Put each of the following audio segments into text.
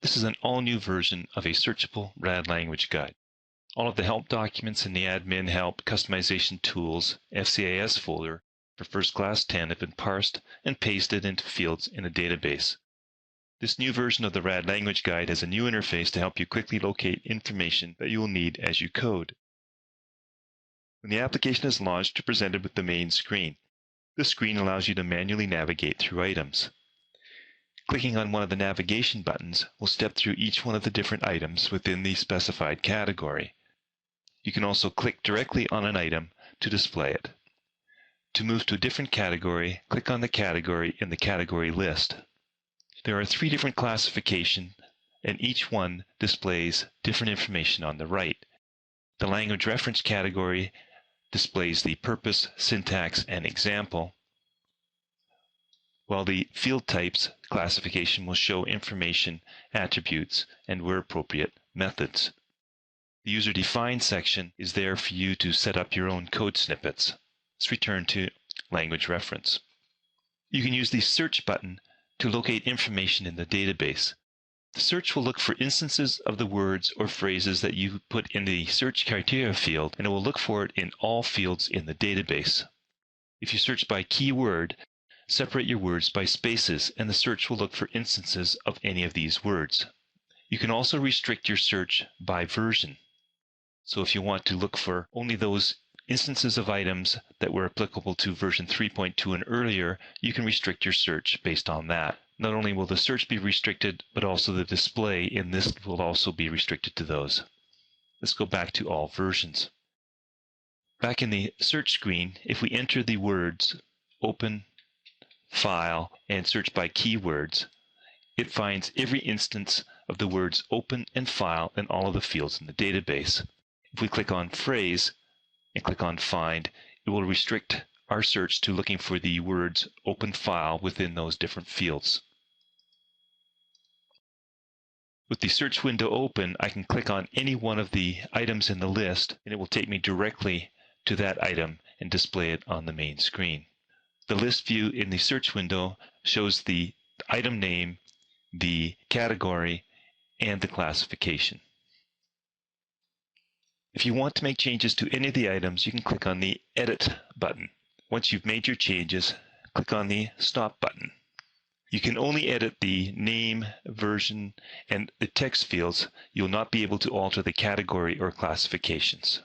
This is an all-new version of a searchable RAD language guide. All of the help documents in the Admin Help Customization Tools FCAS folder for FirstClass 10 have been parsed and pasted into fields in a database. This new version of the RAD language guide has a new interface to help you quickly locate information that you will need as you code. When the application is launched, you're presented with the main screen. This screen allows you to manually navigate through items. Clicking on one of the navigation buttons will step through each one of the different items within the specified category. You can also click directly on an item to display it. To move to a different category, click on the category in the category list. There are 3 different classifications, and each one displays different information on the right. The language reference category displays the purpose, syntax, and example, while the field types classification will show information, attributes, and where appropriate, methods. The user-defined section is there for you to set up your own code snippets. Let's return to language reference. You can use the search button to locate information in the database. The search will look for instances of the words or phrases that you put in the search criteria field, and it will look for it in all fields in the database. If you search by keyword, separate your words by spaces, and the search will look for instances of any of these words. You can also restrict your search by version. So if you want to look for only those instances of items that were applicable to version 3.2 and earlier, you can restrict your search based on that. Not only will the search be restricted, but also the display in this will also be restricted to those. Let's go back to all versions. Back in the search screen, if we enter the words open, file, and search by keywords, it finds every instance of the words open and file in all of the fields in the database. If we click on phrase and click on find, it will restrict our search to looking for the words open file within those different fields. With the search window open, I can click on any one of the items in the list, and it will take me directly to that item and display it on the main screen. The list view in the search window shows the item name, the category, and the classification. If you want to make changes to any of the items, you can click on the Edit button. Once you've made your changes, click on the Stop button. You can only edit the name, version, and the text fields. You'll not be able to alter the category or classifications.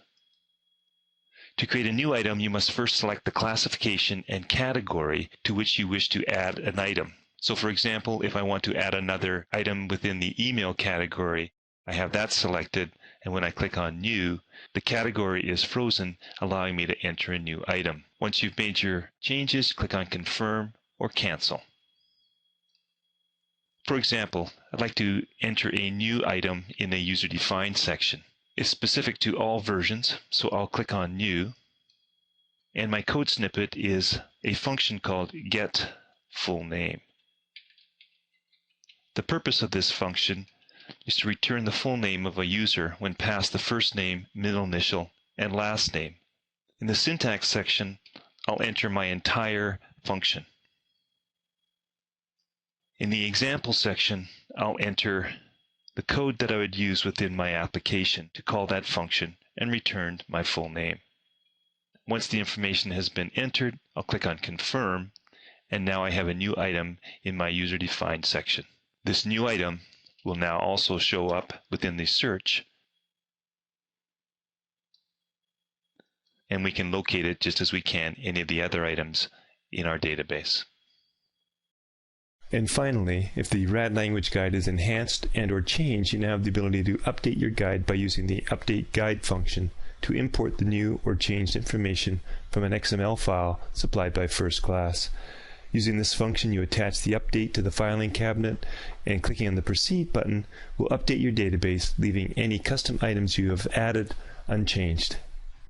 To create a new item, you must first select the classification and category to which you wish to add an item. So for example, if I want to add another item within the email category, I have that selected, and when I click on New, the category is frozen, allowing me to enter a new item. Once you've made your changes, click on Confirm or Cancel. For example, I'd like to enter a new item in a user-defined section. It's specific to all versions, so I'll click on New, and my code snippet is a function called getFullName. The purpose of this function is to return the full name of a user when passed the first name, middle initial, and last name. In the syntax section, I'll enter my entire function. In the example section, I'll enter the code that I would use within my application to call that function and return my full name. Once the information has been entered, I'll click on Confirm, and now I have a new item in my user-defined section. This new item will now also show up within the search, and we can locate it just as we can any of the other items in our database. And finally, if the RAD language guide is enhanced and/or changed, you now have the ability to update your guide by using the Update Guide function to import the new or changed information from an XML file supplied by FirstClass. Using this function, you attach the update to the filing cabinet, and clicking on the Proceed button will update your database, leaving any custom items you have added unchanged.